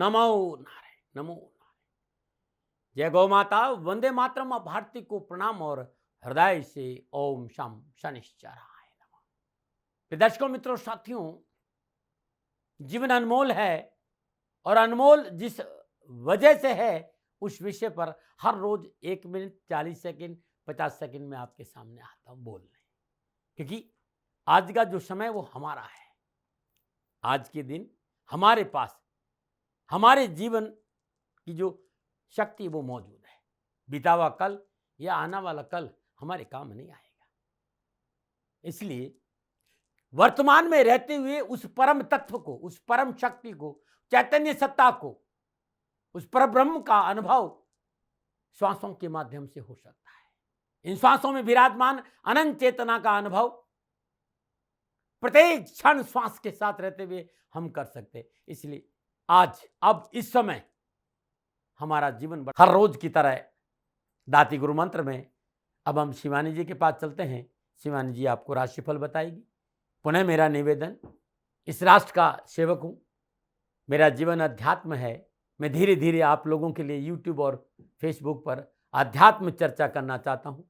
नमो नारायण, नमो नारायण। जय गौ माता, वंदे मातरम। मां भारती को प्रणाम और हृदय से ओम शम शनिश्चराय नमः। दर्शकों, मित्रों, साथियों, जीवन अनमोल है और अनमोल जिस वजह से है उस विषय पर हर रोज 1 मिनट 40 सेकंड 50 सेकंड में आपके सामने आता हूं बोलने, क्योंकि आज का जो समय वो हमारा है। आज के दिन हमारे पास हमारे जीवन की जो शक्ति वो मौजूद है। बीता हुआ कल या आना वाला कल हमारे काम नहीं आएगा। इसलिए वर्तमान में रहते हुए उस परम तत्व को, उस परम शक्ति को, चैतन्य सत्ता को, उस परब्रह्म का अनुभव श्वासों के माध्यम से हो सकता है। इन श्वासों में विराजमान अनंत चेतना का अनुभव प्रत्येक क्षण श्वास के साथ रहते हुए हम कर सकते। इसलिए आज अब इस समय हमारा जीवन हर रोज की तरह दाती गुरु मंत्र में अब हम शिवानी जी के पास चलते हैं। शिवानी जी आपको राशिफल बताएगी। पुनः मेरा निवेदन, इस राष्ट्र का सेवक हूं, मेरा जीवन अध्यात्म है। मैं धीरे धीरे आप लोगों के लिए यूट्यूब और फेसबुक पर अध्यात्म चर्चा करना चाहता हूं।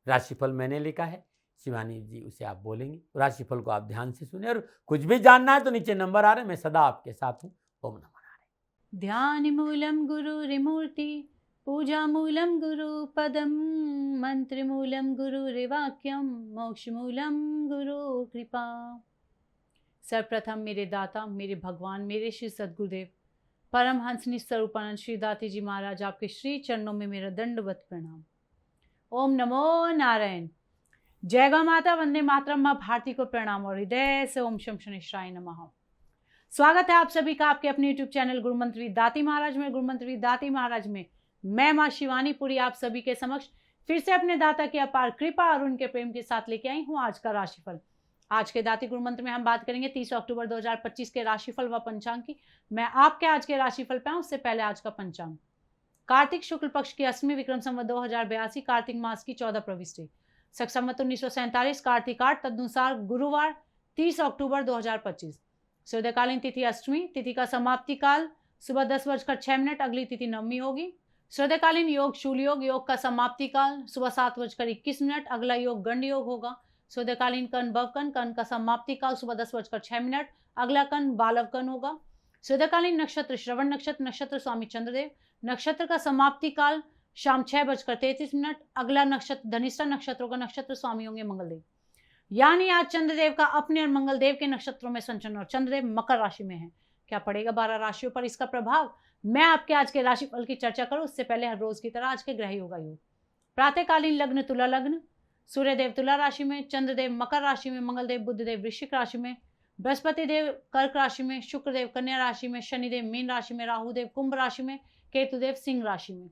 राशिफल मैंने लिखा है, शिवानी जी उसे आप बोलेंगे। राशिफल को आप ध्यान से सुने और कुछ भी जानना है तो नीचे नंबर आ रहे हैं, मैं सदा आपके साथ हूं। ओम नमः नारायण। ध्यान मूलम गुरुरिमूर्ति, पूजा मूलम गुरु पदम, मंत्र मूलम गुरुरिवाक्यम, मोक्ष मूलम गुरु कृपा। सर्वप्रथम मेरे दाता, मेरे भगवान, मेरे श्री सद्गुरुदेव परमहंस स्वरूपानंद श्री दाती जी महाराज, आपके श्री चरणों में मेरा दंडवत प्रणाम। ओम नमो नारायण। जय गौ माता, वंदे मातरम। मां भारती को प्रणाम और हृदय से ओम शम शनिश्चराय नमः। स्वागत है आप सभी का आपके अपने YouTube चैनल गुरुमंत्री दाती महाराज में। गुरुमंत्री दाती महाराज में मैं मां शिवानी पुरी आप सभी के समक्ष फिर से अपने दाता की अपार कृपा और उनके प्रेम के साथ लेके आई हूं आज का राशिफल। आज के दाती गुरुमंत्र में हम बात करेंगे 30 अक्टूबर 2025 के राशिफल व पंचांग की। मैं आपके आज के राशिफल पे आऊं उससे पहले आज का पंचांग। कार्तिक शुक्ल पक्ष की 8वीं विक्रम संवत 2082 कार्तिक मास की 14 प्रविष्टि, शक संवत 1947 कार्तिक 8 तदनुसार गुरुवार 30 अक्टूबर 2025। सूर्यकालीन तिथि अष्टमी, तिथि का समाप्ति काल सुबह 10:06, अगली तिथि नवमी होगी। सूर्यकालीन योग शूल योग, योग का समाप्ति काल सुबह 7:21, अगला योग गंड योग होगा। सूर्यकालीन कर्ण भवकर्ण, कर्ण का समाप्ति काल सुबह 10:06, अगला कर्ण बालव कर्ण होगा। सूर्यकालीन नक्षत्र श्रवण नक्षत्र, नक्षत्र स्वामी चंद्रदेव, नक्षत्र का समाप्ति काल शाम 6:33, अगला नक्षत्र धनिष्ठा नक्षत्र होगा, नक्षत्र स्वामी होंगे मंगलदेव। यानी आज चंद्रदेव का अपने और मंगलदेव के नक्षत्रों में संचरण और चंद्रदेव मकर राशि में है। क्या पड़ेगा 12 राशियों पर इसका प्रभाव, मैं आपके आज के राशिफल की चर्चा करूं उससे पहले हर रोज की तरह आज के ग्रह योगा योग। प्रातःकालीन लग्न तुला लग्न, सूर्यदेव तुला राशि में, चंद्रदेव मकर राशि में, मंगलदेव बुधदेव वृश्चिक राशि में, बृहस्पति देव कर्क राशि में, शुक्रदेव कन्या राशि में, शनिदेव मीन राशि में, राहुदेव कुंभ राशि में, केतुदेव सिंह राशि में।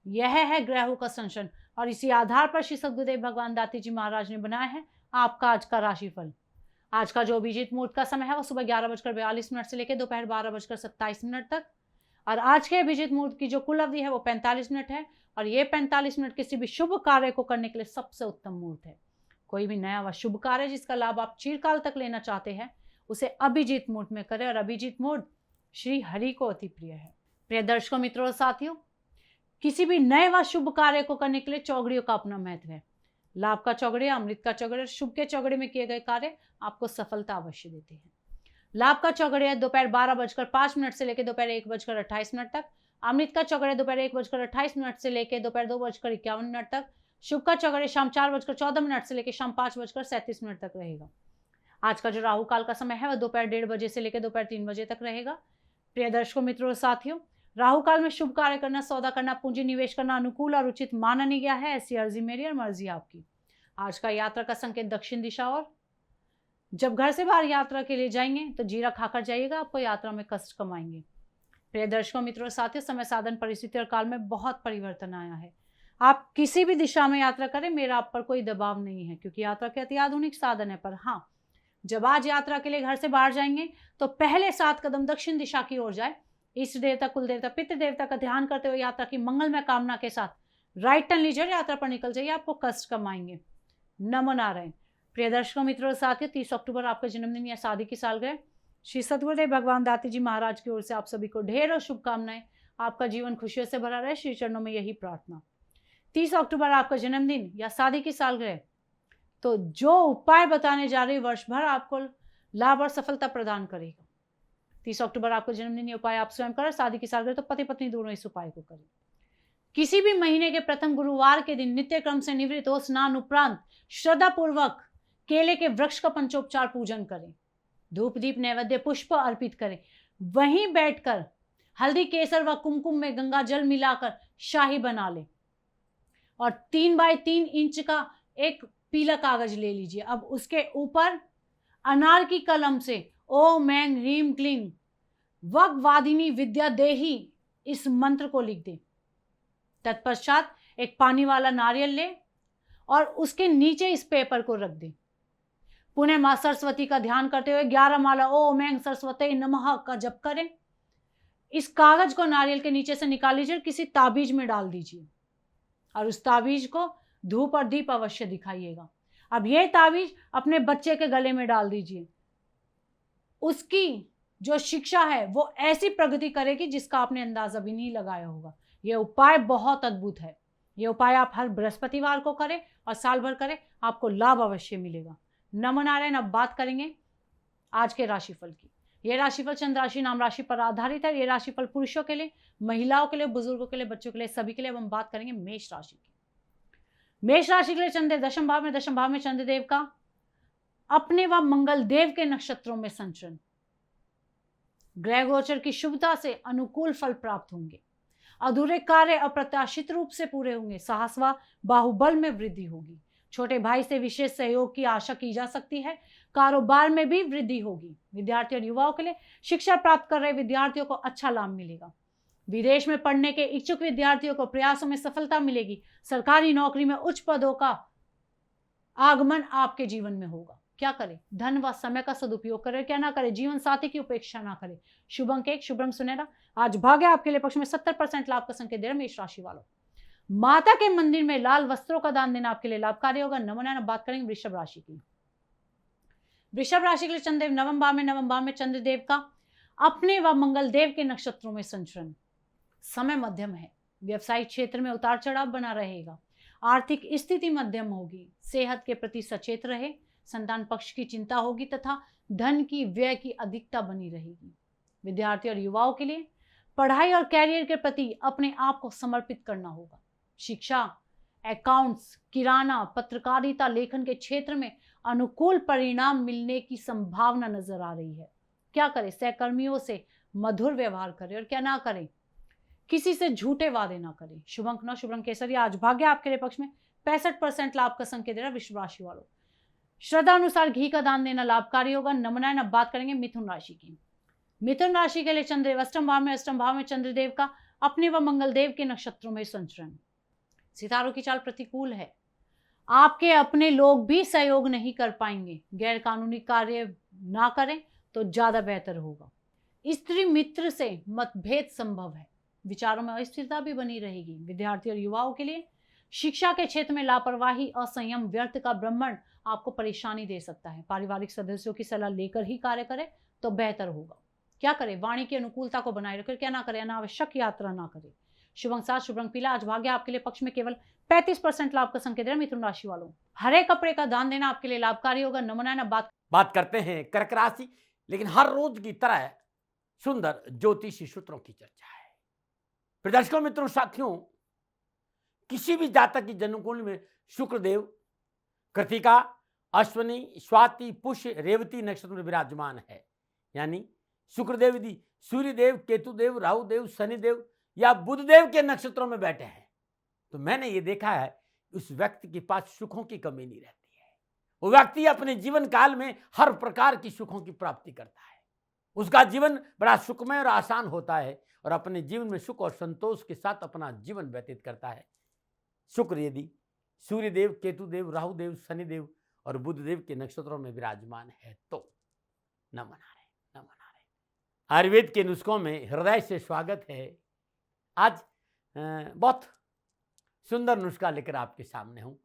यह है ग्रहों का संचरण और इसी आधार पर श्री सद्गुरुदेव भगवान दाती जी महाराज ने बनाया है आपका आज का राशिफल। आज का जो अभिजीत मुहूर्त का समय है वो सुबह 11:42 से लेकर दोपहर 12:27 तक, और आज के अभिजीत मुहूर्त की जो कुल अवधि है वो 45 मिनट है, और ये 45 मिनट किसी भी शुभ कार्य को करने के लिए सबसे उत्तम मुहूर्त है। कोई भी नया व शुभ कार्य जिसका लाभ आप चिरकाल तक लेना चाहते हैं उसे अभिजीत मुहूर्त में करें, और अभिजीत मुहूर्त श्री हरि को अति प्रिय है। प्रिय दर्शकों, मित्रों और साथियों, किसी भी नए व शुभ कार्य को करने के लिए चौघड़ियों का अपना महत्व है। लाभ का चौघड़िया, अमृत का चौघड़िया, शुभ के चौघड़े में किए गए कार्य आपको सफलता अवश्य देते हैं। लाभ का चौघड़िया दोपहर 12:05 से लेकर दोपहर 1:28 तक, अमृत का चौघड़िया दोपहर 1:28 से लेकर दोपहर 2:51 तक, शुभ का चौघड़िया शाम 4:14 से लेकर शाम 5:37 तक रहेगा। आज का जो राहु काल का समय है वह दोपहर 1:30 बजे से लेकर दोपहर 3 बजे तक रहेगा। प्रिय दर्शकों, मित्रों और साथियों, राहु काल में शुभ कार्य करना, सौदा करना, पूंजी निवेश करना अनुकूल और उचित माना नहीं गया है। ऐसी अर्जी मेरी और मर्जी आपकी। आज का यात्रा का संकेत दक्षिण दिशा, और जब घर से बाहर यात्रा के लिए जाएंगे तो जीरा खाकर जाइएगा, आपको यात्रा में कष्ट कम आएंगे। प्रिय दर्शकों, मित्रों और साथियों, समय साधन परिस्थिति और काल में बहुत परिवर्तन आया है। आप किसी भी दिशा में यात्रा करें, मेरा आप पर कोई दबाव नहीं है, क्योंकि यात्रा के अति आधुनिक साधन है। पर हाँ, जब आज यात्रा के लिए घर से बाहर जाएंगे तो पहले 7 कदम दक्षिण दिशा की ओर जाए। इष्ट देवता, कुल देवता, पितृ देवता का ध्यान करते हुए यात्रा की मंगलमय कामना के साथ राइट टर्न लीजिए, यात्रा पर निकल जाइए, आपको कष्ट कम आएंगे। नमो नारायण। प्रिय दर्शकों, मित्रों और साथियों, 30 अक्टूबर आपका जन्मदिन या शादी की सालगिरह, श्री सद्गुरुदेव भगवान दाती जी महाराज की ओर से आप सभी को ढेरों शुभकामनाएं। आपका जीवन खुशियों से भरा रहे, श्री चरणों में यही प्रार्थना। 30 अक्टूबर आपका जन्मदिन या शादी की सालगिरह, तो जो उपाय बताने जा रही वर्ष भर आपको लाभ और सफलता प्रदान करेगा। 30 अक्टूबर आपका जन्मदिन, ये उपाय आप स्वयं करें। शादी की सालगिरह तो पति पत्नी दोनों इस उपाय को करें। किसी भी महीने के प्रथम गुरुवार के दिन नित्य क्रम से निवृत्त हो स्नान उपरांत श्रद्धा पूर्वक केले के वृक्ष का पंचोपचार पूजन करें, धूप दीप नैवेद्य पुष्प अर्पित करें। वहीं बैठकर हल्दी केसर व कुमकुम में गंगा जल मिलाकर शाही बना लें और 3 बाय 3 इंच का एक पीला कागज ले लीजिए। अब उसके ऊपर अनार की कलम से ओम ऐं ह्रीं क्लीं वाग्वादिनी विद्या देही इस मंत्र को लिख दें। तत्पश्चात एक पानी वाला नारियल लें और उसके नीचे इस पेपर को रख दें। पुनः मां सरस्वती का ध्यान करते हुए 11 माला ओम ऐं सरस्वती नमः का जप करें। इस कागज को नारियल के नीचे से निकाल लीजिए और किसी ताबीज में डाल दीजिए और उस ताबीज को धूप और दीप अवश्य दिखाइएगा। अब यह ताबीज अपने बच्चे के गले में डाल दीजिए। उसकी जो शिक्षा है वो ऐसी प्रगति करेगी जिसका आपने अंदाजा भी नहीं लगाया होगा। यह उपाय बहुत अद्भुत है। यह उपाय आप हर बृहस्पतिवार को करें और साल भर करें, आपको लाभ अवश्य मिलेगा। नमो नारायण। अब बात करेंगे आज के राशिफल की। यह राशिफल चंद्र राशि नाम राशि पर आधारित है। यह राशिफल पुरुषों के लिए, महिलाओं के लिए, बुजुर्गों के लिए, बच्चों के लिए, सभी के लिए। अब हम बात करेंगे मेष राशि की। मेष राशि के लिए चंद्र दशम भाव में चंद्रदेव का अपने व मंगल देव के नक्षत्रों में संचरण, ग्रह गोचर की शुभता से अनुकूल फल प्राप्त होंगे। अधूरे कार्य अप्रत्याशित रूप से पूरे होंगे। साहस व बाहुबल में वृद्धि होगी। छोटे भाई से विशेष सहयोग की आशा की जा सकती है। कारोबार में भी वृद्धि होगी। विद्यार्थी और युवाओं के लिए शिक्षा प्राप्त कर रहे विद्यार्थियों को अच्छा लाभ मिलेगा। विदेश में पढ़ने के इच्छुक विद्यार्थियों को प्रयासों में सफलता मिलेगी। सरकारी नौकरी में उच्च पदों का आगमन आपके जीवन में होगा। क्या करें? धन व समय का सदुपयोग करें, क्या ना करें? जीवन साथी की उपेक्षा ना करें। शुभ अंक 1, शुभ रंग सुनहरा। आज भाग्य आपके लिए पक्ष में 70% लाभ का संकेत दे रहा है मेष राशि वालों। माता के मंदिर में लाल वस्त्रों का दान देना आपके लिए लाभकारी होगा। नमो नारायण। बात करेंगे वृषभ राशि की। वृषभ राशि के लिए चंद्रदेव नवम भाव में चंद्रदेव का अपने व मंगल देव के नक्षत्रों में संचरण, समय मध्यम है। व्यवसायिक क्षेत्र में उतार चढ़ाव बना रहेगा। आर्थिक स्थिति मध्यम होगी। सेहत के प्रति सचेत रहे। संतान पक्ष की चिंता होगी तथा धन की व्यय की अधिकता बनी रहेगी। विद्यार्थी और युवाओं के लिए पढ़ाई और कैरियर के प्रति अपने आप को समर्पित करना होगा। शिक्षा, अकाउंट्स, किराना, पत्रकारिता, लेखन के क्षेत्र में अनुकूल परिणाम मिलने की संभावना नजर आ रही है। क्या करें? सहकर्मियों से मधुर व्यवहार करें और क्या ना करें? किसी से झूठे वादे ना करें। शुभ अंक 9, शुभ रंग केसरी। आज भाग्य आपके लिए पक्ष में 65% लाभ का संकेत दे रहा है वृषभ राशि वालों। श्रद्धा अनुसार घी का दान देना लाभकारी होगा। नमो नारायण। अब बात करेंगे मिथुन राशि की। मिथुन राशि के लिए चंद्रदेव अष्टम भाव में चंद्रदेव का अपने व मंगल देव के नक्षत्रों में संचरण। सितारों की चाल प्रतिकूल है। आपके अपने लोग भी सहयोग नहीं कर पाएंगे। गैर कानूनी कार्य ना करें तो ज्यादा बेहतर होगा। स्त्री मित्र से मतभेद संभव है। विचारों में अस्थिरता भी बनी रहेगी। विद्यार्थी और युवाओं के लिए शिक्षा के क्षेत्र में लापरवाही, असंयम, व्यर्थ का भ्रमण आपको परेशानी दे सकता है। पारिवारिक सदस्यों की सलाह लेकर ही कार्य करें तो बेहतर होगा। क्या करें? वाणी की अनुकूलता को बनाए रखें। क्या ना करें? अनावश्यक यात्रा ना करें। शुभ अंक 7, शुभ रंग पीला। आज भाग्य आपके लिए पक्ष में केवल 35% लाभ का संकेत है मिथुन राशि वालों। हरे कपड़े का दान देना आपके लिए लाभकारी होगा। नमो नारायण। बात करते हैं कर्क राशि, लेकिन हर रोज की तरह सुंदर ज्योतिषी सूत्रों की चर्चा है। प्रदर्शकों, मित्रों, साथियों, किसी भी जातक की जन्मकुंडली में शुक्रदेव कृतिका, अश्विनी, स्वाति, पुष्य, रेवती नक्षत्र में विराजमान है। यानी शुक्रदेव यदि सूर्यदेव, केतुदेव, राहुदेव, शनिदेव या बुधदेव के नक्षत्रों में बैठे हैं तो मैंने ये देखा है उस व्यक्ति के पास सुखों की कमी नहीं रहती है। वो व्यक्ति अपने जीवन काल में हर प्रकार की सुखों की प्राप्ति करता है। उसका जीवन बड़ा सुखमय और आसान होता है और अपने जीवन में सुख और संतोष के साथ अपना जीवन व्यतीत करता है। शुक्र यदि सूर्यदेव, केतुदेव, राहुदेव, शनिदेव और बुधदेव के नक्षत्रों में विराजमान है तो नमन आ रहे। आयुर्वेद के नुस्खों में हृदय से स्वागत है। आज बहुत सुंदर नुस्खा लेकर आपके सामने हूँ।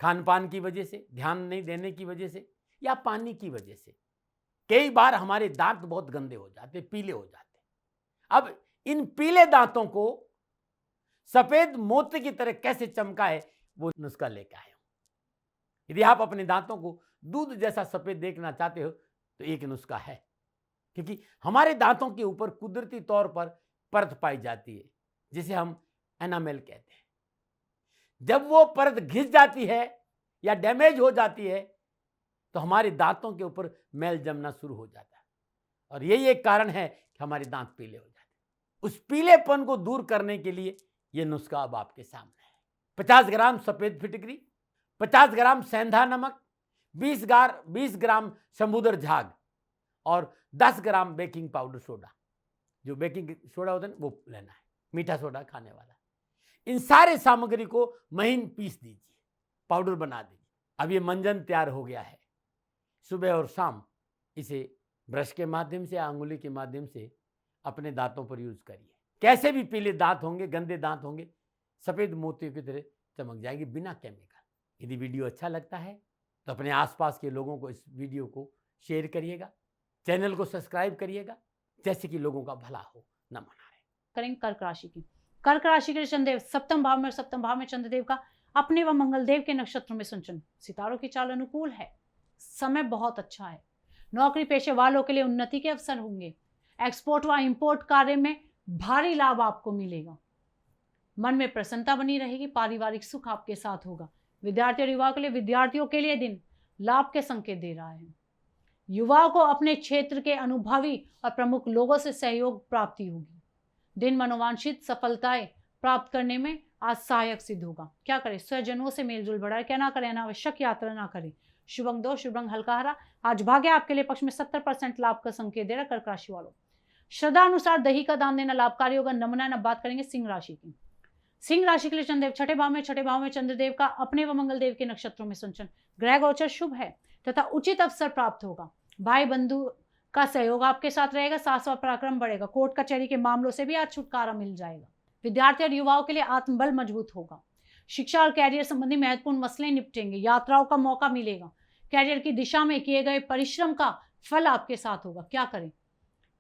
खान पान की वजह से, ध्यान नहीं देने की वजह से या पानी की वजह से कई बार हमारे दांत बहुत गंदे हो जाते, पीले हो जाते। अब इन पीले दांतों को सफेद मोती की तरह कैसे चमकाए, वो नुस्खा लेके आया हूं। यदि आप अपने दांतों को दूध जैसा सफेद देखना चाहते हो तो एक नुस्खा है, क्योंकि हमारे दांतों के ऊपर कुदरती तौर पर परत पाई जाती है जिसे हम एनामेल कहते हैं। जब वो परत घिस जाती है या डैमेज हो जाती है तो हमारे दांतों के ऊपर मैल जमना शुरू हो जाता है, और यही एक कारण है कि हमारे दांत पीले हो जाते हैं। उस पीलेपन को दूर करने के लिए यह नुस्खा अब आपके सामने है। 50 ग्राम सफेद फिटकरी, 50 ग्राम सेंधा नमक, 20 ग्राम समुद्र झाग और 10 ग्राम बेकिंग पाउडर सोडा। जो बेकिंग सोडा होता है ना, वो लेना है, मीठा सोडा खाने वाला। इन सारे सामग्री को महीन पीस दीजिए, पाउडर बना दीजिए। अब ये मंजन तैयार हो गया है। सुबह और शाम इसे ब्रश के माध्यम से, अंगुली के माध्यम से अपने दांतों पर यूज करिए। कैसे भी पीले दांत होंगे, गंदे दांत होंगे, सफेद मोतियों की तरह चमक जाएगी बिना केमिकल। यदि वीडियो अच्छा लगता है तो अपने आसपास के लोगों को इस वीडियो को शेयर करिएगा, चैनल को सब्सक्राइब करिएगा, जैसे कि लोगों का भला हो। नमन नारायण। करेंगे कर्क राशि की। कर्क राशि के चंद्रदेव सप्तम भाव में, सप्तम भाव में चंद्रदेव का अपने व मंगलदेव के नक्षत्र में संचरण। सितारों की चाल अनुकूल है, समय बहुत अच्छा है। नौकरी पेशे वालों के लिए उन्नति के अवसर होंगे। एक्सपोर्ट व इंपोर्ट कार्य में भारी लाभ आपको मिलेगा। मन में प्रसन्नता बनी रहेगी, पारिवारिक सुख आपके साथ होगा। विद्यार्थी और युवाओं के लिए, विद्यार्थियों के लिए दिन लाभ के संकेत दे रहा है। युवाओं को अपने क्षेत्र के अनुभवी और प्रमुख लोगों से सहयोग प्राप्ति होगी। दिन मनोवांछित सफलताएं प्राप्त करने में आज सहायक सिद्ध होगा। क्या करें? स्वजनों से मेलजोल बढ़ाए, क्या ना करें? अनावश्यक यात्रा ना करें। शुभ अंक 2, शुभ रंग हल्का हरा। आज भाग्य आपके लिए पक्ष में 70% लाभ का संकेत दे रहा है। कर्क राशि वालों, श्रद्धा अनुसार दही का दान देना लाभकारी होगा। नमना। अब बात करेंगे सिंह राशि की। सिंह राशि के लिए चंद्रदेव छठे भाव में, छठे भाव में चंद्रदेव का अपने व मंगलदेव के नक्षत्रों में संचरण। ग्रह गोचर शुभ है तथा उचित अवसर प्राप्त होगा। भाई बंधु का सहयोग आपके साथ रहेगा। साहस व पराक्रम बढ़ेगा। कोर्ट कचहरी के मामलों से भी आज छुटकारा मिल जाएगा। विद्यार्थी और युवाओं के लिए आत्मबल मजबूत होगा। शिक्षा और कैरियर संबंधी महत्वपूर्ण मसले निपटेंगे। यात्राओं का मौका मिलेगा। कैरियर की दिशा में किए गए परिश्रम का फल आपके साथ होगा। क्या करें?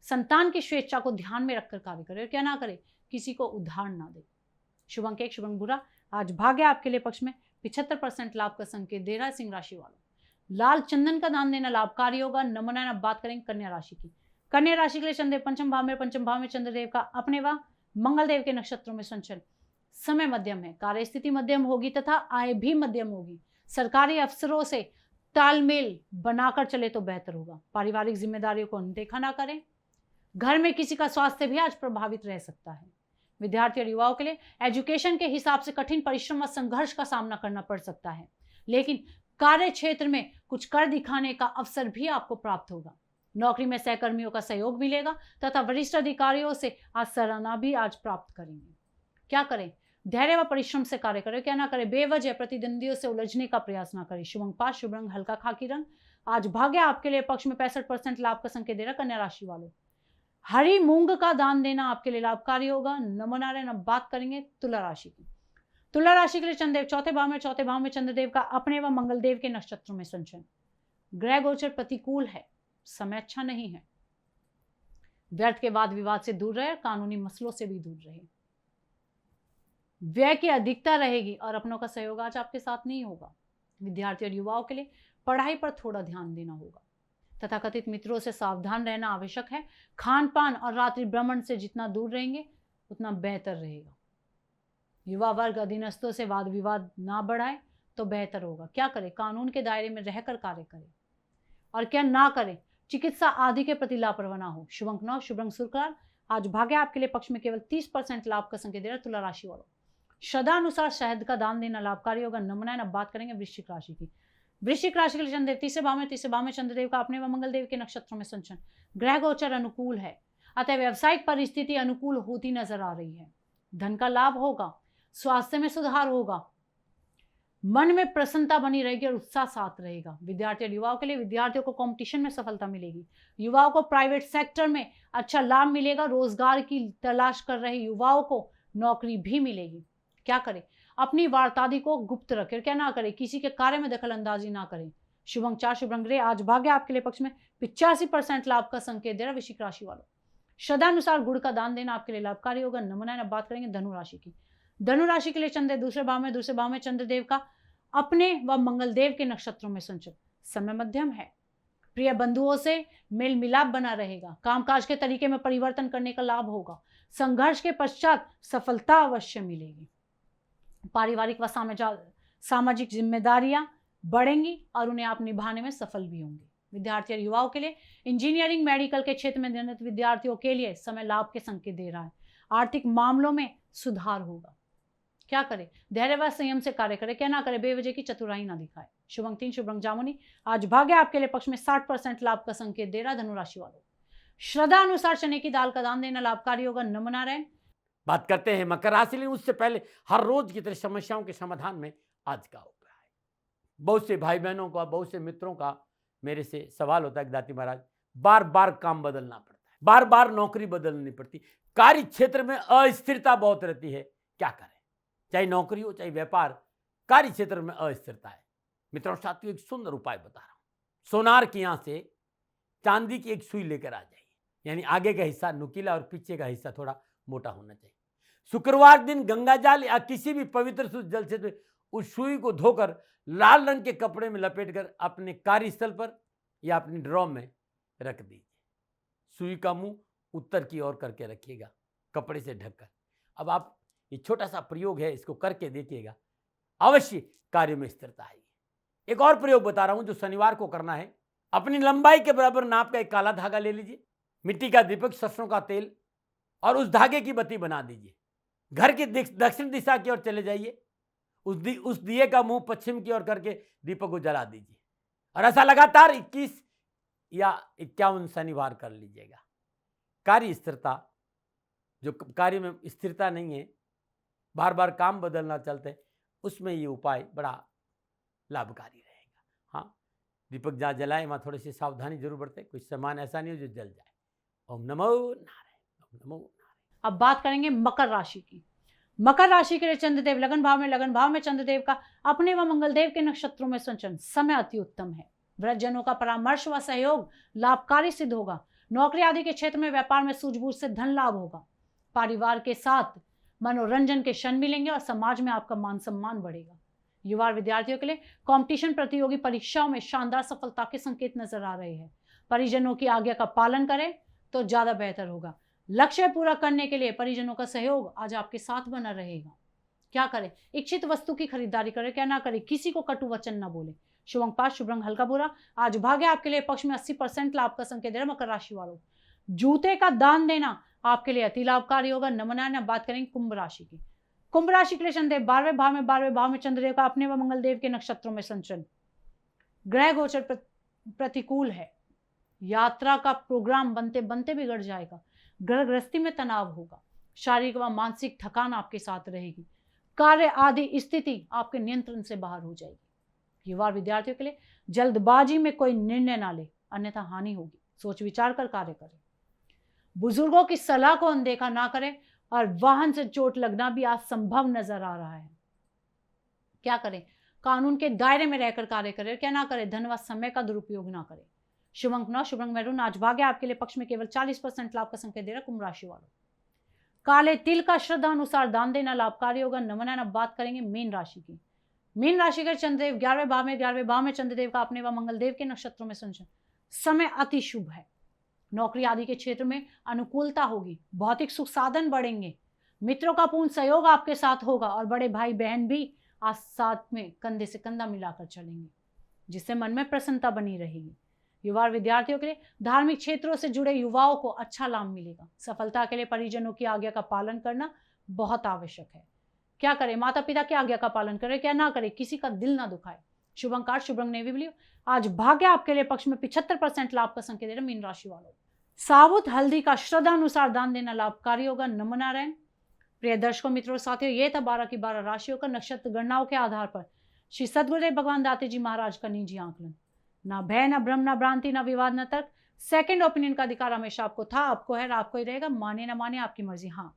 संतान की स्वेच्छा को ध्यान में रखकर कार्य करें, और क्या ना करें? किसी को उधार ना दे। शुभ अंक 1, शुभ अंक बुरा। आज भाग्य आपके लिए पक्ष में 75% लाभ का संकेत दे रहा है। सिंह राशि वालों, लाल चंदन का दान देना लाभकारी होगा। नमना। अब बात करेंगे कन्या राशि की। कन्या राशि के लिए चंद्रदेव पंचम भाव में, पंचम भाव में चंद्रदेव का अपने व मंगलदेव के नक्षत्रों में संचरण। समय मध्यम है, कार्य स्थिति मध्यम होगी तथा आय भी मध्यम होगी। सरकारी अफसरों से तालमेल बनाकर चले तो बेहतर होगा। पारिवारिक जिम्मेदारियों को अनदेखा ना करें। घर में किसी का स्वास्थ्य भी आज प्रभावित रह सकता है। विद्यार्थी और युवाओं के लिए एजुकेशन के हिसाब से कठिन परिश्रम व संघर्ष का सामना करना पड़ सकता है, लेकिन कार्य क्षेत्र में कुछ कर दिखाने का अवसर भी आपको प्राप्त होगा। नौकरी में सहकर्मियों का सहयोग मिलेगा तथा वरिष्ठ अधिकारियों से आज सराहना भी आज प्राप्त करेंगे। क्या करें? धैर्य व परिश्रम से कार्य करें, क्या ना करें? बेवजह प्रतिद्वंदियों से उलझने का प्रयास ना करें। शुभ अंक 5, शुभ रंग हल्का खाकी रंग। आज भाग्य आपके लिए पक्ष में 65% लाभ का संकेत दे रहा। कन्या राशि वालों, हरी मूंग का दान देना आपके लिए लाभकारी होगा। नमो नारायण। अब बात करेंगे तुला राशि की। तुला राशि के लिए चंद्रदेव चौथे भाव में, चौथे भाव में चंद्रदेव का अपने व मंगलदेव के नक्षत्रों में संचरण। ग्रह गोचर प्रतिकूल है, समय अच्छा नहीं है। व्यर्थ के वाद विवाद से दूर रहे, कानूनी मसलों से भी दूर रहे। व्यय की अधिकता रहेगी और अपनों का सहयोग आज आपके साथ नहीं होगा। विद्यार्थी और युवाओं के लिए पढ़ाई पर थोड़ा ध्यान देना होगा। तथाकथित मित्रों से सावधान रहना आवश्यक है। खान पान और रात्रि भ्रमण से जितना दूर रहेंगे उतना बेहतर रहेगा। युवा वर्ग अधीनस्थों से वाद विवाद ना बढ़ाए तो बेहतर होगा। क्या करें? कानून के दायरे में रहकर कार्य करें, और क्या ना करें? चिकित्सा आदि के प्रति लापरवाह ना हो। शुभ अंक 9, शुभ रंग सुर्ख। आज भाग्य आपके लिए पक्ष में केवल 30% लाभ का संकेत दे रहा है। तुला राशि वालों, श्रद्धा अनुसार शहद का दान देना लाभकारी होगा। नमना। अब बात करेंगे वृश्चिक राशि की। वृश्चिक राशि के लिए चंद्रदेव तीसरे भाव में, तीसरे भाव में चंद्रदेव का अपने व मंगलदेव के नक्षत्रों में संचरण। ग्रह गोचर अनुकूल है, अतः व्यावसायिक परिस्थिति अनुकूल होती नजर आ रही है। धन का लाभ होगा, स्वास्थ्य में सुधार होगा, मन में प्रसन्नता बनी रहेगी और उत्साह साथ रहेगा। विद्यार्थी और युवाओं के लिए, विद्यार्थियों को कंपटीशन में सफलता मिलेगी। युवाओं को प्राइवेट सेक्टर में अच्छा लाभ मिलेगा। रोजगार की तलाश कर रहे युवाओं को नौकरी भी मिलेगी। क्या करें? अपनी वार्तादि को गुप्त रखें, क्या ना करें? किसी के कार्य में दखल अंदाजी ना करें। शुभ अंक 4, शुभ रंग ग्रे। आज भाग्य आपके लिए पक्ष में 85% लाभ का संकेत दे रहा है वृश्चिक राशि वालों। श्रद्धानुसार गुड़ का दान देना आपके लिए लाभकारी होगा। नमूना अब बात करेंगे धनु राशि की। धनु राशि के लिए चंद्र दूसरे भाव में चंद्रदेव का अपने व मंगल देव के नक्षत्रों में संचरण। समय मध्यम है। प्रिय बंधुओं से मेल मिलाप बना रहेगा। कामकाज के तरीके में परिवर्तन करने का लाभ होगा। संघर्ष के पश्चात सफलता अवश्य मिलेगी। पारिवारिक व सामाजिक जिम्मेदारियां बढ़ेंगी और उन्हें आप निभाने में सफल भी होंगे। विद्यार्थी और युवाओं के लिए इंजीनियरिंग मेडिकल के क्षेत्र में नियमित विद्यार्थियों के लिए समय लाभ के संकेत दे रहा है। आर्थिक मामलों में सुधार होगा। क्या करें? धैर्य व संयम से कार्य करें। क्या ना करें? बेवजह की चतुराई ना दिखाए। शुभ अंक 3, शुभ रंग जामुनी। आज भाग्य आपके लिए पक्ष में 60% लाभ का संकेत दे रहा है धनुराशि वालों। श्रद्धा अनुसार चने की दाल का दान देना लाभकारी होगा। नमनारायण। बात करते हैं मकर राशि, लेकिन उससे पहले हर रोज की तरह समस्याओं के समाधान में आज का उपाय। बहुत से भाई बहनों का, बहुत से मित्रों का मेरे से सवाल होता है कि दाती महाराज बार बार काम बदलना पड़ता है, बार बार नौकरी बदलनी पड़ती, कार्य क्षेत्र में अस्थिरता बहुत रहती है, क्या करें? चाहे नौकरी हो चाहे व्यापार, कार्य क्षेत्र में अस्थिरता है। मित्रों साथियों, एक सुंदर उपाय बता रहा हूं। सोनार की यहां से चांदी की एक सुई लेकर आ जाइए, यानी आगे का हिस्सा नुकीला और पीछे का हिस्सा थोड़ा मोटा होना चाहिए। शुक्रवार दिन गंगा जल या किसी भी पवित्र शुद्ध जल से उस सुई को धोकर लाल रंग के कपड़े में लपेटकर अपने कार्यस्थल पर या अपनी ड्रॉ में रख दीजिए। सुई का मुंह उत्तर की ओर करके रखिएगा, कपड़े से ढककर। अब आप ये छोटा सा प्रयोग है, इसको करके देखिएगा, अवश्य कार्य में स्थिरता आएगी। एक और प्रयोग बता रहा हूं जो शनिवार को करना है। अपनी लंबाई के बराबर नाप का एक काला धागा ले लीजिए, मिट्टी का दीपक, सरसों का तेल और उस धागे की बत्ती बना दीजिए। घर की दक्षिण दिशा की ओर चले जाइए, उस दिए का मुंह पश्चिम की ओर करके दीपक को जला दीजिए और ऐसा लगातार 21 या 51 शनिवार कर लीजिएगा। कार्य स्थिरता, जो कार्य में स्थिरता नहीं है, बार बार काम बदलना चलते, उसमें ये उपाय बड़ा लाभकारी रहेगा। हाँ, दीपक जहाँ जलाए वहाँ थोड़ी सी सावधानी जरूर बरते, कुछ सामान ऐसा नहीं हो जो जल जाए। ओम नमो नारायण, ओम नमो नारायण। अब बात करेंगे मकर राशि की। मकर राशि के लिए चंद्रदेव लगन भाव में चंद्रदेव का अपने व मंगल देव के नक्षत्रों में संचरण। समय अति उत्तम है। वृद्धजनों का परामर्श व सहयोग लाभकारी सिद्ध होगा। नौकरी आदि के क्षेत्र में व्यापार में सूझबूझ से धन लाभ होगा। परिवार के साथ मनोरंजन के क्षण मिलेंगे और समाज में आपका मान सम्मान बढ़ेगा। युवा विद्यार्थियों के लिए कंपटीशन प्रतियोगी परीक्षाओं में शानदार सफलता के संकेत नजर आ रहे हैं। परिजनों की आज्ञा का पालन करें तो ज्यादा बेहतर होगा। लक्ष्य पूरा करने के लिए परिजनों का सहयोग आज आपके साथ बना रहेगा। क्या करें? इच्छित वस्तु की खरीदारी करें। क्या ना करें? किसी को कटु वचन ना बोले। शुभ अंक 5, शुभ रंग हल्का भूरा। आज भाग्य आपके लिए पक्ष में 80% लाभ का संकेत दे रहा है मकर राशि वालों। जूते का दान देना आपके लिए अति लाभकारी होगा। नमनारायण। बात करेंगे कुंभ राशि की। कुंभ राशि के लिए चंद्रदेव 12वें भाव में चंद्रदेव का अपने व मंगल देव के नक्षत्रों में संचरण। ग्रह गोचर प्रतिकूल है। यात्रा का प्रोग्राम बनते बनते बिगड़ जाएगा। घर गृहस्थी में तनाव होगा। शारीरिक व मानसिक थकान आपके साथ रहेगी। कार्य आदि स्थिति आपके नियंत्रण से बाहर हो जाएगी। युवा विद्यार्थियों के लिए जल्दबाजी में कोई निर्णय ना ले, अन्यथा हानि होगी। सोच विचार कर कार्य करें। बुजुर्गों की सलाह को अनदेखा ना करें और वाहन से चोट लगना भी आज संभव नजर आ रहा है। क्या करें? कानून के दायरे में रहकर कार्य करें। क्या ना करें? धन व समय का दुरुपयोग ना करें। शुभ अंक 9, शुभ रंग मैरून। आज भाग्य आपके लिए पक्ष में केवल 40% लाभ का संकेत दे रहा है कुंभ राशि वालों। काले तिल का श्रद्धा अनुसार दान देना लाभकारी होगा। नमनारायण। अब बात करेंगे मीन राशि की। मीन राशि के चंद्रदेव 11वें भाव में चंद्रदेव का अपने व मंगल देव के नक्षत्रों में संचरण। समय अति शुभ है। नौकरी आदि के क्षेत्र में अनुकूलता होगी। भौतिक सुख साधन बढ़ेंगे। मित्रों का पूर्ण सहयोग आपके साथ होगा और बड़े भाई बहन भी आज साथ में कंधे से कंधा मिलाकर चलेंगे, जिससे मन में प्रसन्नता बनी रहेगी। युवा विद्यार्थियों के लिए धार्मिक क्षेत्रों से जुड़े युवाओं को अच्छा लाभ मिलेगा। सफलता के लिए परिजनों की आज्ञा का पालन करना बहुत आवश्यक है। क्या करें? माता पिता की आज्ञा का पालन करें। क्या ना करें? किसी का दिल ना दुखाए। शुभ अंक 8, शुभ रंग नेवी ब्लू। आज भाग्य आपके लिए पक्ष में 75% लाभ का संकेत दे रहा है मीन राशि वालों। साबुत हल्दी का श्रद्धा अनुसार दान देना लाभकारी होगा। नमनारायण। प्रिय दर्शकों, मित्रों, साथियों, ये था 12 की 12 राशियों का नक्षत्र गणनाओं के आधार पर श्री सद्गुरुदेव भगवान दाते जी महाराज का निजी आंकलन। ना भय, ना भ्रम, ना भ्रांति, ना विवाद, ना तर्क। सेकंड ओपिनियन का अधिकार हमेशा आपको था, आपको है, आपको ही रहेगा। माने ना माने आपकी मर्जी। हाँ,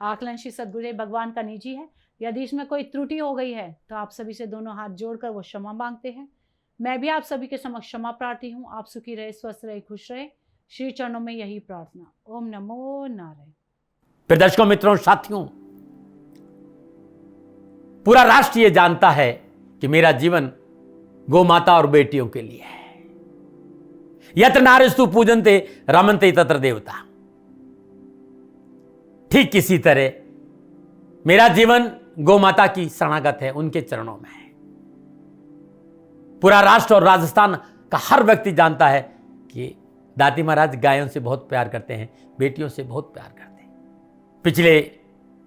आकलन श्री सद्गुरुदेव भगवान का निजी है। यदि इसमें कोई त्रुटि हो गई है तो आप सभी से दोनों हाथ जोड़कर वो क्षमा मांगते हैं। मैं भी आप सभी के समक्ष क्षमा प्रार्थी हूँ। आप सुखी रहे, स्वस्थ रहे, खुश रहे। श्री चरणों में यही प्रार्थना। ओम नमो नारायण। फिर दर्शकों, मित्रों, साथियों, पूरा राष्ट्र ये जानता है कि मेरा जीवन गौ माता और बेटियों के लिए है। यत्र नारीस्तु पूजन्ते रमन्ते तत्र देवता। ठीक किसी तरह मेरा जीवन गौ माता की शरणागत है, उनके चरणों में है। पूरा राष्ट्र और राजस्थान का हर व्यक्ति जानता है कि दाती महाराज गायों से बहुत प्यार करते हैं, बेटियों से बहुत प्यार करते हैं। पिछले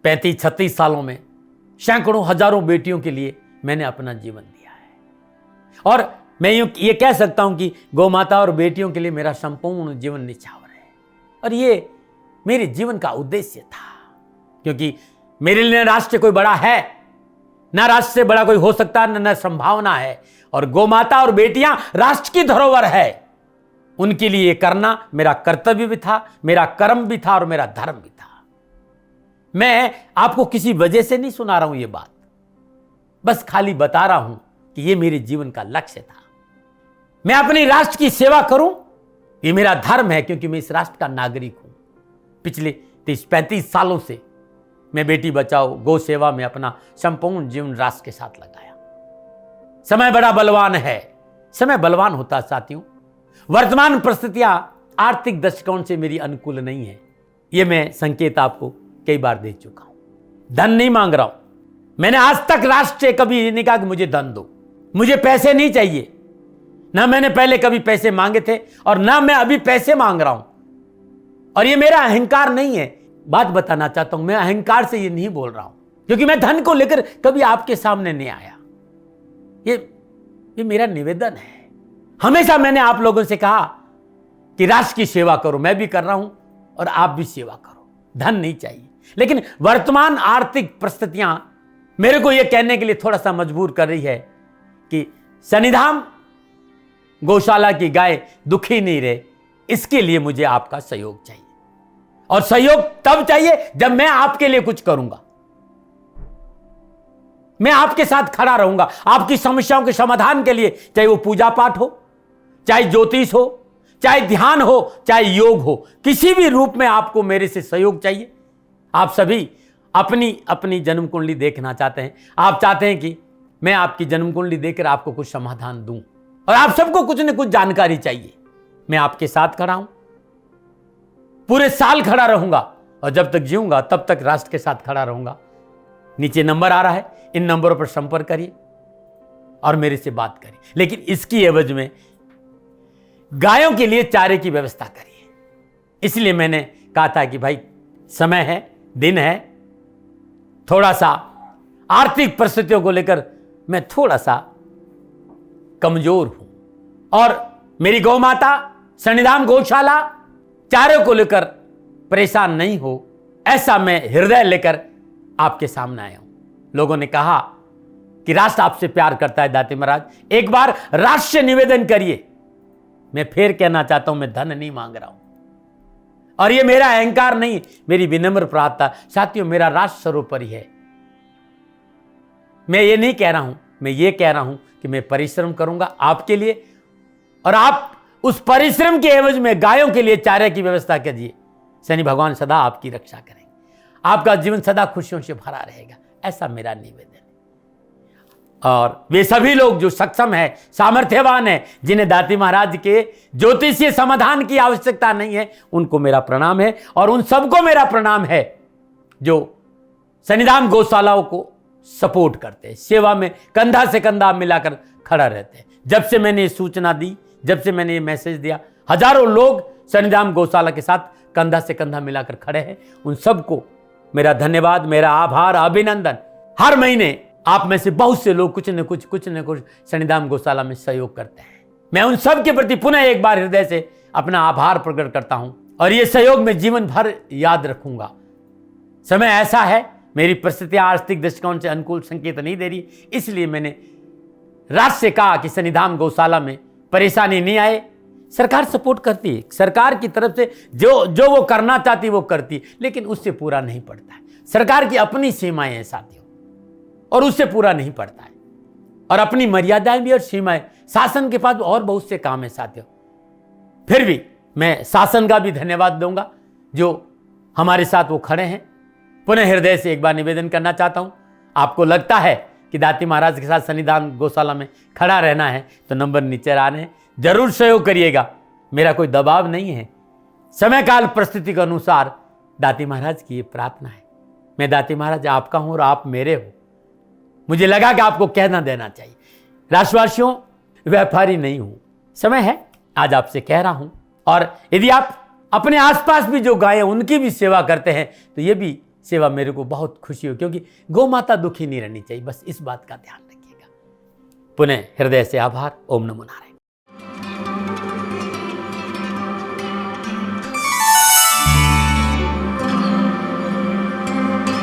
35-36 सालों में सैकड़ों हजारों बेटियों के लिए मैंने अपना जीवन दिया है। और मैं ये कह सकता हूं कि गौ माता और बेटियों के लिए मेरा संपूर्ण जीवन निछावर है। और ये मेरे जीवन का उद्देश्य था, क्योंकि मेरे लिए राष्ट्र कोई बड़ा है, ना राष्ट्र से बड़ा कोई हो सकता है, न संभावना है। और गौ माता और बेटियां राष्ट्र की धरोहर है। उनके लिए करना मेरा कर्तव्य भी था, मेरा कर्म भी था और मेरा धर्म भी था। मैं आपको किसी वजह से नहीं सुना रहा हूं ये बात, बस खाली बता रहा हूं कि ये मेरे जीवन का लक्ष्य था। मैं अपने राष्ट्र की सेवा करूं, ये मेरा धर्म है, क्योंकि मैं इस राष्ट्र का नागरिक हूं। पिछले 30-35 सालों से मैं बेटी बचाओ, गौ सेवा में अपना संपूर्ण जीवन राष्ट्र के साथ लगाया। समय बड़ा बलवान है, समय बलवान होता साथियों। वर्तमान परिस्थितियां आर्थिक दृष्टिकोण से मेरी अनुकूल नहीं है, यह मैं संकेत आपको कई बार दे चुका हूं। धन नहीं मांग रहा हूं। मैंने आज तक राष्ट्र से कभी नहीं कहा कि मुझे धन दो, मुझे पैसे नहीं चाहिए। ना मैंने पहले कभी पैसे मांगे थे और ना मैं अभी पैसे मांग रहा हूं। और ये मेरा अहंकार नहीं है। बात बताना चाहता हूं, मैं अहंकार से ये नहीं बोल रहा हूं, क्योंकि मैं धन को लेकर कभी आपके सामने नहीं आया। ये मेरा निवेदन है। हमेशा मैंने आप लोगों से कहा कि राष्ट्र की सेवा करो, मैं भी कर रहा हूं और आप भी सेवा करो। धन नहीं चाहिए, लेकिन वर्तमान आर्थिक परिस्थितियां मेरे को यह कहने के लिए थोड़ा सा मजबूर कर रही है कि शनिधाम गौशाला की गाय दुखी नहीं रहे, इसके लिए मुझे आपका सहयोग चाहिए। और सहयोग तब चाहिए जब मैं आपके लिए कुछ करूंगा। मैं आपके साथ खड़ा रहूंगा, आपकी समस्याओं के समाधान के लिए, चाहे वो पूजा पाठ हो, चाहे ज्योतिष हो, चाहे ध्यान हो, चाहे योग हो, किसी भी रूप में आपको मेरे से सहयोग चाहिए। आप सभी अपनी अपनी जन्म कुंडली देखना चाहते हैं। आप चाहते हैं कि मैं आपकी जन्म कुंडली देखकर आपको कुछ समाधान दूं, और आप सबको कुछ न कुछ जानकारी चाहिए। मैं आपके साथ खड़ा हूं, पूरे साल खड़ा रहूंगा, और जब तक जीऊंगा तब तक राष्ट्र के साथ खड़ा रहूंगा। नीचे नंबर आ रहा है, इन नंबरों पर संपर्क करिए और मेरे से बात करिए। लेकिन इसकी एवज में गायों के लिए चारे की व्यवस्था करिए। इसलिए मैंने कहा था कि भाई समय है, दिन है, थोड़ा सा आर्थिक परिस्थितियों को लेकर मैं थोड़ा सा कमजोर हूं, और मेरी गौ माता शनिधाम गौशाला चारे को लेकर परेशान नहीं हो, ऐसा मैं हृदय लेकर आपके सामने आया हूं। लोगों ने कहा कि राष्ट्र आपसे प्यार करता है दाती महाराज, एक बार राष्ट्र से निवेदन करिए। मैं फिर कहना चाहता हूं, मैं धन नहीं मांग रहा हूं, और ये मेरा अहंकार नहीं, मेरी विनम्र प्रार्थना। साथियों, मेरा राष्ट्र सर्वोपरि है। मैं ये नहीं कह रहा हूं, मैं ये कह रहा हूं कि मैं परिश्रम करूंगा आपके लिए, और आप उस परिश्रम के एवज में गायों के लिए चारे की व्यवस्था कीजिए। शनि भगवान सदा आपकी रक्षा करेंगे, आपका जीवन सदा खुशियों से भरा रहेगा, ऐसा मेरा निवेदन है। और वे सभी लोग जो सक्षम है, सामर्थ्यवान है, जिन्हें दाती महाराज के ज्योतिषीय समाधान की आवश्यकता नहीं है, उनको मेरा प्रणाम है। और उन सबको मेरा प्रणाम है जो शनिधाम गौशालाओं को सपोर्ट करते हैं, सेवा में कंधा से कंधा मिलाकर खड़ा रहते हैं। जब से मैंने ये सूचना दी, जब से मैंने ये मैसेज दिया, हजारों लोग शनिधाम गौशाला के साथ कंधा से कंधा मिलाकर खड़े हैं। उन सबको मेरा धन्यवाद, मेरा आभार, अभिनंदन। हर महीने आप में से बहुत से लोग कुछ न कुछ शनिधाम गौशाला में सहयोग करते हैं। मैं उन सब के प्रति पुनः एक बार हृदय से अपना आभार प्रकट करता हूं, और ये सहयोग मैं जीवन भर याद रखूंगा। समय ऐसा है, मेरी परिस्थितियां आर्थिक दृष्टिकोण से अनुकूल संकेत नहीं दे रही, इसलिए मैंने राष्ट्र से कहा कि शनिधाम गौशाला में परेशानी नहीं आए। सरकार सपोर्ट करती है, सरकार की तरफ से जो वो करना चाहती वो करती, लेकिन उससे पूरा नहीं पड़ता है। सरकार की अपनी सीमाएं हैं साथियों, और उससे पूरा नहीं पड़ता है। और अपनी मर्यादाएं भी और सीमाएं, शासन के पास और बहुत से काम है साथियों। फिर भी मैं शासन का भी धन्यवाद दूंगा जो हमारे साथ वो खड़े हैं। पुनः हृदय से एक बार निवेदन करना चाहता हूं, आपको लगता है कि दाती महाराज के साथ सन्निधान गौशाला में खड़ा रहना है तो नंबर नीचे आ रहे हैं, जरूर सहयोग करिएगा। मेरा कोई दबाव नहीं है, समय काल परिस्थिति के अनुसार दाती महाराज की ये प्रार्थना है। मैं दाती महाराज आपका हूं और आप मेरे हो। मुझे लगा कि आपको कहना देना चाहिए। राशिवासियों, व्यापारी नहीं हूं, समय है आज आपसे कह रहा हूं। और यदि आप अपने आसपास भी जो गाय हैं उनकी भी सेवा करते हैं तो ये भी सेवा मेरे को बहुत खुशी हो, क्योंकि गौ माता दुखी नहीं रहनी चाहिए, बस इस बात का ध्यान रखिएगा। पुनः हृदय से आभार। ओम नमो नारायण।